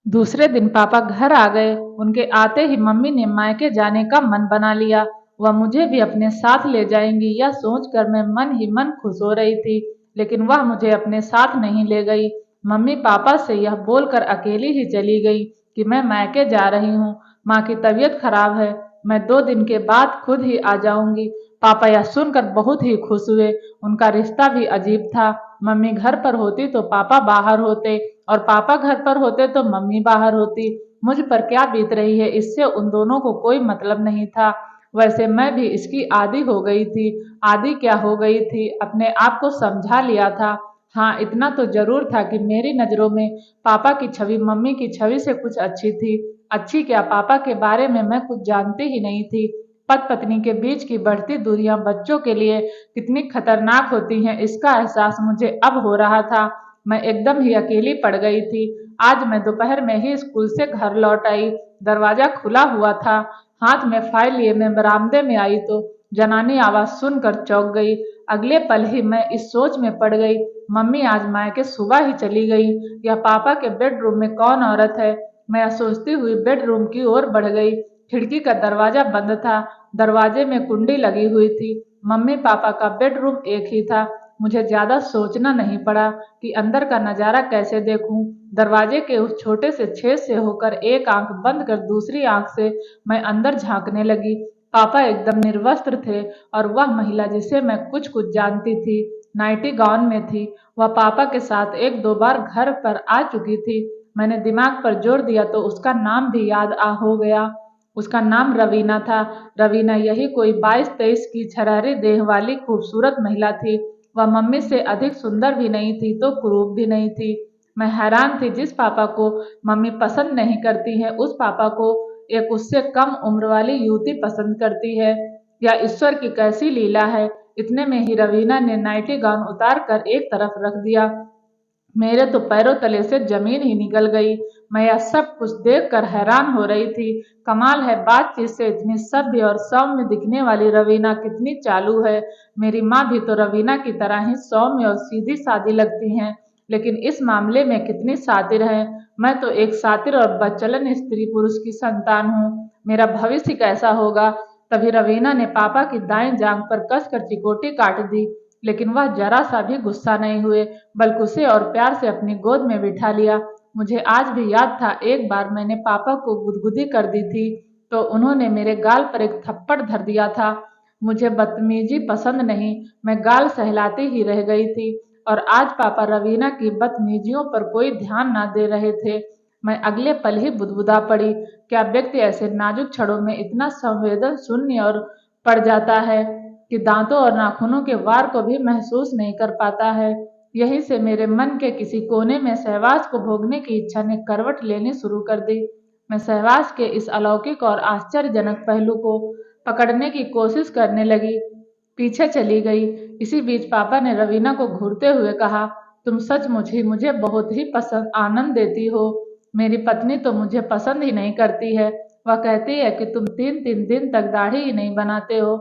दूसरे दिन पापा घर आ गए। उनके आते ही मम्मी ने मायके जाने का मन बना लिया। वह मुझे भी अपने साथ ले जाएंगी यह सोचकर मैं मन ही मन खुश हो रही थी, लेकिन वह मुझे अपने साथ नहीं ले गई। मम्मी पापा से यह बोलकर अकेली ही चली गई कि मैं मायके जा रही हूँ, माँ की तबीयत खराब है, मैं 2 दिन के बाद खुद ही आ जाऊंगी। पापा यह सुनकर बहुत ही खुश हुए। उनका रिश्ता भी अजीब था। मम्मी घर पर होती तो पापा बाहर होते, और पापा घर पर होते तो मम्मी बाहर होती। मुझ पर क्या बीत रही है इससे उन दोनों को कोई मतलब नहीं था। वैसे मैं भी इसकी आदी हो गई थी। आदी क्या हो गई थी, अपने आप को समझा लिया था। हाँ, इतना तो जरूर था कि मेरी नज़रों में पापा की छवि मम्मी की छवि से कुछ अच्छी थी। अच्छी क्या, पापा के बारे में मैं कुछ जानती ही नहीं थी। पति पत्नी के बीच की बढ़ती दूरियां बच्चों के लिए कितनी खतरनाक होती हैं इसका एहसास मुझे अब हो रहा था। मैं एकदम ही अकेली पड़ गई थी। आज मैं दोपहर में ही स्कूल से घर लौट आई। दरवाजा खुला हुआ था। हाथ में फाइल लिए मैं बरामदे में आई तो जनानी आवाज सुनकर चौंक गई। अगले पल ही मैं इस सोच में पड़ गई, मम्मी आज मायके सुबह ही चली गई। यह पापा के बेडरूम में कौन औरत है। मैं सोचती हुई बेडरूम की ओर बढ़ गई। खिड़की का दरवाजा बंद था। दरवाजे में कुंडी लगी हुई थी। मम्मी पापा का बेडरूम एक ही था। मुझे ज्यादा सोचना नहीं पड़ा कि अंदर का नजारा कैसे देखूं। दरवाजे के उस छोटे से छेद से होकर एक आंख बंद कर दूसरी आंख से मैं अंदर झांकने लगी। पापा एकदम निर्वस्त्र थे, और वह महिला जिसे मैं कुछ कुछ जानती थी नाइटी गाउन में थी। वह पापा के साथ 1-2 बार घर पर आ चुकी थी। मैंने दिमाग पर जोर दिया तो उसका नाम भी याद आ हो गया। उसका नाम रवीना था। रवीना यही कोई 22-23 की छरारी देह वाली खूबसूरत महिला थी। वह मम्मी से अधिक सुंदर भी नहीं थी तो कुरूप भी नहीं थी। मैं हैरान थी, जिस पापा को मम्मी पसंद नहीं करती है उस पापा को एक उससे कम उम्र वाली युवती पसंद करती है। यह ईश्वर की कैसी लीला है। इतने में ही रवीना ने नाइटी गाउन उतार कर एक तरफ रख दिया। मेरे तो पैरों तले से जमीन ही निकल गई। मैं यह सब कुछ देखकर हैरान हो रही थी। कमाल है, बातचीत से इतनी सभ्य और सौम्य दिखने वाली रवीना कितनी चालू है। मेरी माँ भी तो रवीना की तरह ही सौम्य और सीधी सादी लगती हैं, लेकिन इस मामले में कितनी शातिर है। मैं तो एक शातिर और बदचलन स्त्री पुरुष की संतान हूँ। मेरा भविष्य कैसा होगा। तभी रवीना ने पापा की दाएं जांघ पर कसकर चिकोटी काट दी, लेकिन वह जरा सा भी गुस्सा नहीं हुए, बल्कि उसे और प्यार से अपनी गोद में बिठा लिया। मुझे आज भी याद था, एक बार मैंने पापा को गुदगुदी कर दी थी तो उन्होंने मेरे गाल पर एक थप्पड़ धर दिया था। मुझे बदतमीजी पसंद नहीं, मैं गाल सहलाती ही रह गई थी। और आज पापा रवीना की बदतमीजियों पर कोई ध्यान ना दे रहे थे। मैं अगले पल ही बुदबुदा पड़ी। क्या व्यक्ति ऐसे नाजुक क्षणों में इतना संवेदन शून्य और पड़ जाता है कि दांतों और नाखूनों के वार को भी महसूस नहीं कर पाता है। यहीं से मेरे मन के किसी कोने में सहवास को भोगने की इच्छा ने करवट लेनी शुरू कर दी। मैं सहवास के इस अलौकिक और आश्चर्यजनक पहलू को पकड़ने की कोशिश करने लगी, पीछे चली गई। इसी बीच पापा ने रवीना को घूरते हुए कहा, तुम सचमुच ही मुझे बहुत ही पसंद आनंद देती हो। मेरी पत्नी तो मुझे पसंद ही नहीं करती है। वह कहती है कि तुम 3-3 दिन तक दाढ़ी ही नहीं बनाते हो।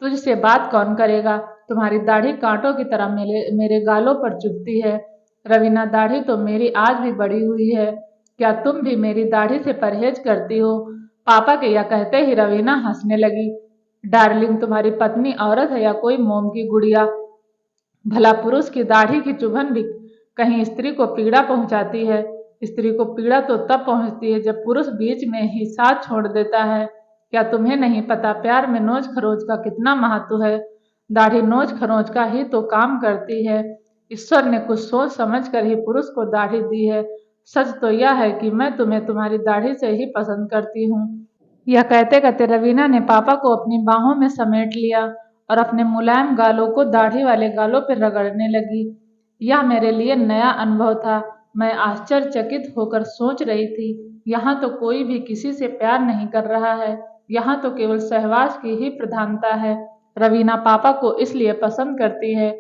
तुझसे बात कौन करेगा। तुम्हारी दाढ़ी कांटों की तरह मेरे मेरे गालों पर चुभती है। रवीना, दाढ़ी तो मेरी आज भी बढ़ी हुई है। क्या तुम भी मेरी दाढ़ी से परहेज करती हो। पापा के यह कहते ही रवीना हंसने लगी। डार्लिंग, तुम्हारी पत्नी औरत है या कोई मोम की गुड़िया। भला पुरुष की दाढ़ी की चुभन भी कहीं स्त्री को पीड़ा पहुंचाती है। स्त्री को पीड़ा तो तब पहुंचती है जब पुरुष बीच में ही साथ छोड़ देता है। क्या तुम्हें नहीं पता प्यार में नोच खरोच का कितना महत्व है। दाढ़ी नोच खरोच का ही तो काम करती है। ईश्वर ने कुछ सोच समझ कर ही पुरुष को दाढ़ी दी है। सच तो यह है कि मैं तुम्हें तुम्हारी दाढ़ी से ही पसंद करती हूँ। यह कहते कहते रवीना ने पापा को अपनी बाहों में समेट लिया और अपने मुलायम गालों को दाढ़ी वाले गालों पर रगड़ने लगी। यह मेरे लिए नया अनुभव था। मैं आश्चर्यचकित होकर सोच रही थी, यहाँ तो कोई भी किसी से प्यार नहीं कर रहा है। यहाँ तो केवल सहवास की ही प्रधानता है। रवीना पापा को इसलिए पसंद करती है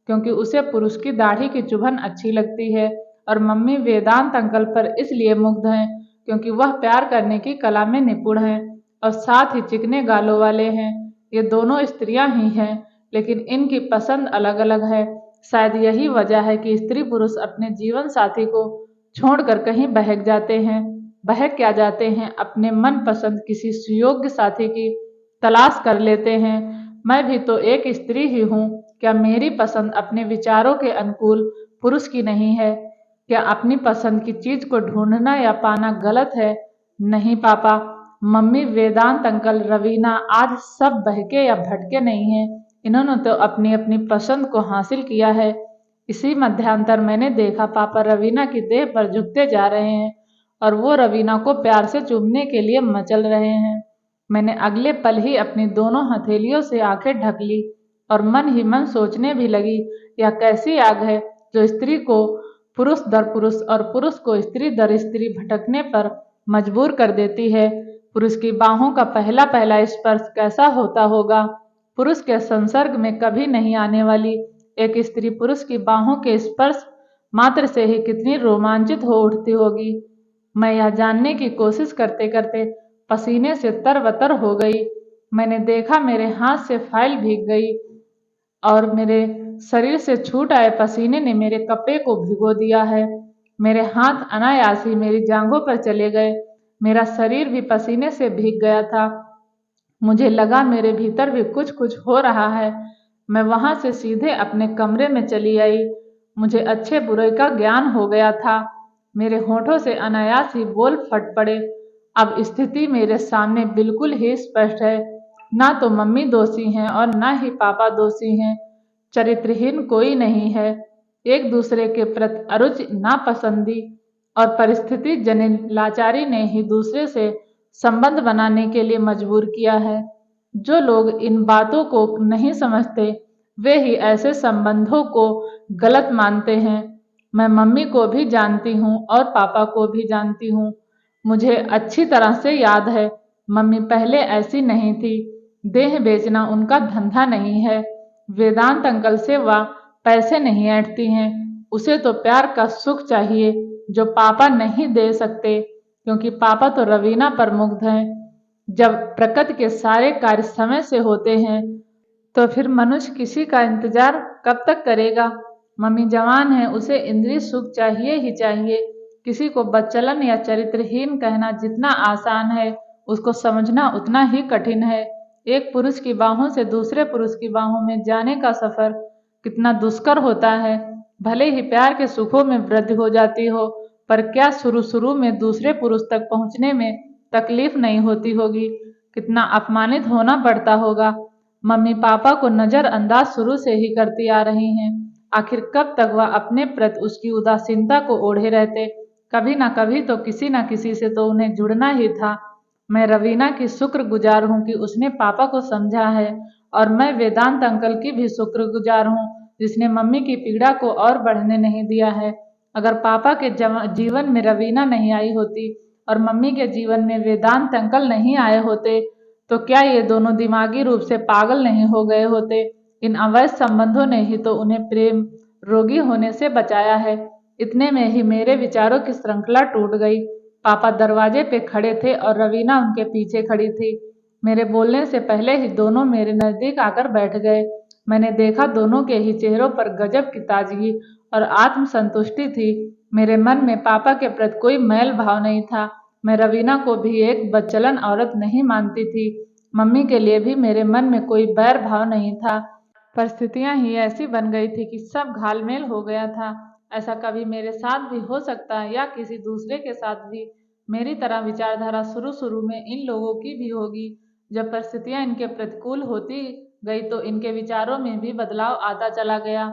क्योंकि उसे पुरुष की दाढ़ी की चुभन अच्छी लगती है, और मम्मी वेदांत अंकल पर इसलिए मुग्ध हैं क्योंकि वह प्यार करने की कला में निपुण हैं और साथ ही चिकने गालों वाले हैं। ये दोनों स्त्रियां ही हैं, लेकिन इनकी पसंद अलग अलग है। शायद यही वजह है कि स्त्री पुरुष अपने जीवन साथी को छोड़कर कहीं बहक जाते हैं। बहक क्या जाते हैं, अपने मनपसंद किसी सुयोग्य साथी की तलाश कर लेते हैं। मैं भी तो एक स्त्री ही हूँ। क्या मेरी पसंद अपने विचारों के अनुकूल पुरुष की नहीं है? क्या अपनी पसंद की चीज को ढूंढना या पाना गलत है? नहीं पापा, मम्मी, वेदांत अंकल, रवीना आज सब बहके या भटके नहीं हैं। इन्होंने तो अपनी अपनी पसंद को हासिल किया है। इसी मध्यांतर मैंने देखा पापा रवीना की देह पर झुकते जा रहे हैं और वो रवीना को प्यार से चूमने के लिए मचल रहे हैं। मैंने अगले पल ही अपनी दोनों हथेलियों से आंखें ढक ली और मन ही मन सोचने भी लगी, यह कैसी आग है जो स्त्री को पुरुष दर पुरुष और पुरुष को स्त्री दर स्त्री भटकने पर मजबूर कर देती है। पुरुष की बाहों का पहला पहला स्पर्श कैसा होता होगा? पुरुष के संसर्ग में कभी नहीं आने वाली एक स्त्री पुरुष की बाहों के स्पर्श मात्र से ही कितनी रोमांचित हो उठती होगी। मैं यह जानने की कोशिश करते करते पसीने से तरबतर हो गई। मैंने देखा मेरे हाथ से फाइल भीग गई और मेरे शरीर से छूट आए पसीने ने मेरे कपड़े को भिगो दिया है। मेरे हाथ अनायास ही मेरी जांघों पर चले गए। मेरा शरीर भी पसीने से भीग गया था। मुझे लगा मेरे भीतर भी कुछ कुछ हो रहा है। मैं वहां से सीधे अपने कमरे में चली आई। मुझे अच्छे बुरे का ज्ञान हो गया था। मेरे होठों से अनायास ही बोल फट पड़े। अब स्थिति मेरे सामने बिल्कुल ही स्पष्ट है। ना तो मम्मी दोषी हैं और ना ही पापा दोषी हैं। चरित्रहीन कोई नहीं है। एक दूसरे के प्रति अरुचि, नापसंदी और परिस्थिति जनित लाचारी ने ही दूसरे से संबंध बनाने के लिए मजबूर किया है। जो लोग इन बातों को नहीं समझते वे ही ऐसे संबंधों को गलत मानते हैं। मैं मम्मी को भी जानती हूँ और पापा को भी जानती हूँ। मुझे अच्छी तरह से याद है, मम्मी पहले ऐसी नहीं थी। देह बेचना उनका धंधा नहीं है। वेदांत अंकल से वह पैसे नहीं ऐंठती हैं। उसे तो प्यार का सुख चाहिए जो पापा नहीं दे सकते, क्योंकि पापा तो रवीना पर मुग्ध हैं। जब प्रकृति के सारे कार्य समय से होते हैं तो फिर मनुष्य किसी का इंतजार कब तक करेगा? मम्मी जवान है, उसे इंद्रिय सुख चाहिए ही चाहिए। किसी को बच्चलन या चरित्रहीन कहना जितना आसान है, उसको समझना उतना ही कठिन है। एक पुरुष की बाहों से दूसरे पुरुष की बाहों में जाने का सफर कितना दुष्कर होता है। भले ही प्यार के सुखों में वृद्धि हो जाती हो, पर क्या शुरू शुरू में दूसरे पुरुष तक पहुंचने में तकलीफ नहीं होती होगी? कितना अपमानित होना पड़ता होगा। मम्मी पापा को नजरअंदाज शुरू से ही करती आ रही हैं। आखिर कब तक वह अपने प्रति उसकी उदासीनता को ओढ़े रहते? कभी ना कभी तो किसी ना किसी से तो उन्हें जुड़ना ही था। मैं रवीना की शुक्रगुजार हूँ कि उसने पापा को समझा है, और मैं वेदांत अंकल की भी शुक्रगुजार हूँ जिसने मम्मी की पीड़ा को और बढ़ने नहीं दिया है। अगर पापा के जीवन में रवीना नहीं आई होती और मम्मी के जीवन में वेदांत अंकल नहीं आए होते तो क्या ये दोनों दिमागी रूप से पागल नहीं हो गए होते? इन अवैध संबंधों ने ही तो उन्हें प्रेम रोगी होने से बचाया है। इतने में ही मेरे विचारों की श्रृंखला टूट गई। पापा दरवाजे पे खड़े थे और रवीना उनके पीछे खड़ी थी। मेरे बोलने से पहले ही दोनों मेरे नजदीक आकर बैठ गए। मैंने देखा दोनों के ही चेहरों पर गजब की ताजगी और आत्मसंतुष्टि थी। मेरे मन में पापा के प्रति कोई मैल भाव नहीं था। मैं रवीना को भी एक बच्चलन औरत नहीं मानती थी। मम्मी के लिए भी मेरे मन में कोई बैर भाव नहीं था। परिस्थितियां ही ऐसी बन गई थी कि सब घालमेल हो गया था। ऐसा कभी मेरे साथ भी हो सकता है या किसी दूसरे के साथ भी। मेरी तरह विचारधारा शुरू शुरू में इन लोगों की भी होगी। जब परिस्थितियां इनके प्रतिकूल होती गई तो इनके विचारों में भी बदलाव आता चला गया।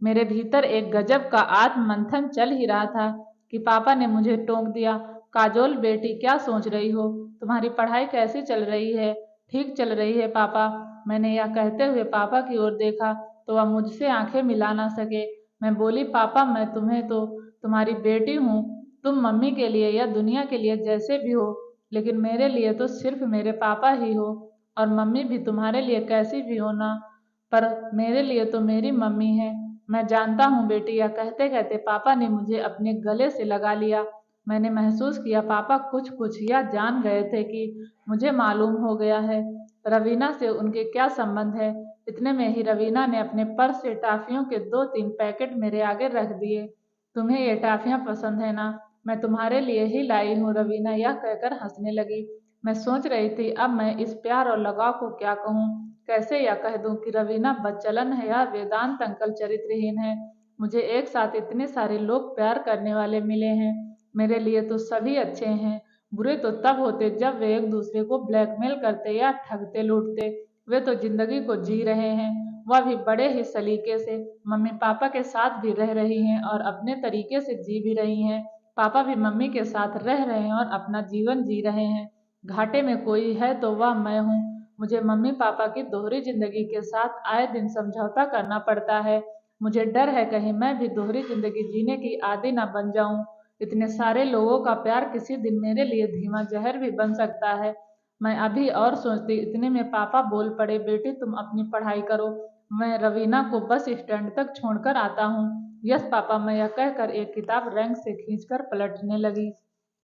मेरे भीतर एक गजब का आत्म मंथन चल ही रहा था कि पापा ने मुझे टोक दिया, काजोल बेटी क्या सोच रही हो? तुम्हारी पढ़ाई कैसी चल रही है? ठीक चल रही है पापा? मैंने यह कहते हुए पापा की ओर देखा तो वह मुझसे आंखें मिला ना सके। मैं बोली, पापा मैं तुम्हें तो तुम्हारी बेटी हूँ। तुम मम्मी के लिए या दुनिया के लिए जैसे भी हो, लेकिन मेरे लिए तो सिर्फ मेरे पापा ही हो। और मम्मी भी तुम्हारे लिए कैसी भी हो ना, पर मेरे लिए तो मेरी मम्मी है। मैं जानता हूँ बेटी। यह कहते कहते पापा ने मुझे अपने गले से लगा लिया। मैंने महसूस किया पापा कुछ कुछ यह जान गए थे कि मुझे मालूम हो गया है। रवीना से उनके क्या संबंध है। इतने में ही रवीना ने अपने पर्स से टॉफियों के 2-3 पैकेट मेरे आगे रख दिए। तुम्हें ये टॉफियाँ पसंद है ना? मैं तुम्हारे लिए ही लाई हूँ। रवीना यह कहकर हंसने लगी। मैं सोच रही थी अब मैं इस प्यार और लगाव को क्या कहूँ, कैसे या कह दूं कि रवीना बच्चलन है या वेदांत अंकल चरित्रहीन है। मुझे एक साथ इतने सारे लोग प्यार करने वाले मिले हैं। मेरे लिए तो सभी अच्छे हैं। बुरे तो तब होते जब वे एक दूसरे को ब्लैकमेल करते या ठगते लूटते। वे तो जिंदगी को जी रहे हैं, वह भी बड़े ही सलीके से। मम्मी पापा के साथ भी रह रही हैं और अपने तरीके से जी भी रही हैं। पापा भी मम्मी के साथ रह रहे हैं और अपना जीवन जी रहे हैं। घाटे में कोई है तो वह मैं हूँ। मुझे मम्मी पापा की दोहरी जिंदगी के साथ आए दिन समझौता करना पड़ता है। मुझे डर है कहीं मैं भी दोहरी जिंदगी जीने की आदी ना बन जाऊं। इतने सारे लोगों का प्यार किसी दिन मेरे लिए धीमा जहर भी बन सकता है। मैं अभी और सोचती इतने में पापा बोल पड़े, बेटी तुम अपनी पढ़ाई करो, मैं रवीना को बस स्टैंड तक छोड़कर आता हूँ। यस पापा, मैं यह कहकर एक किताब रैंक से खींचकर पलटने लगी।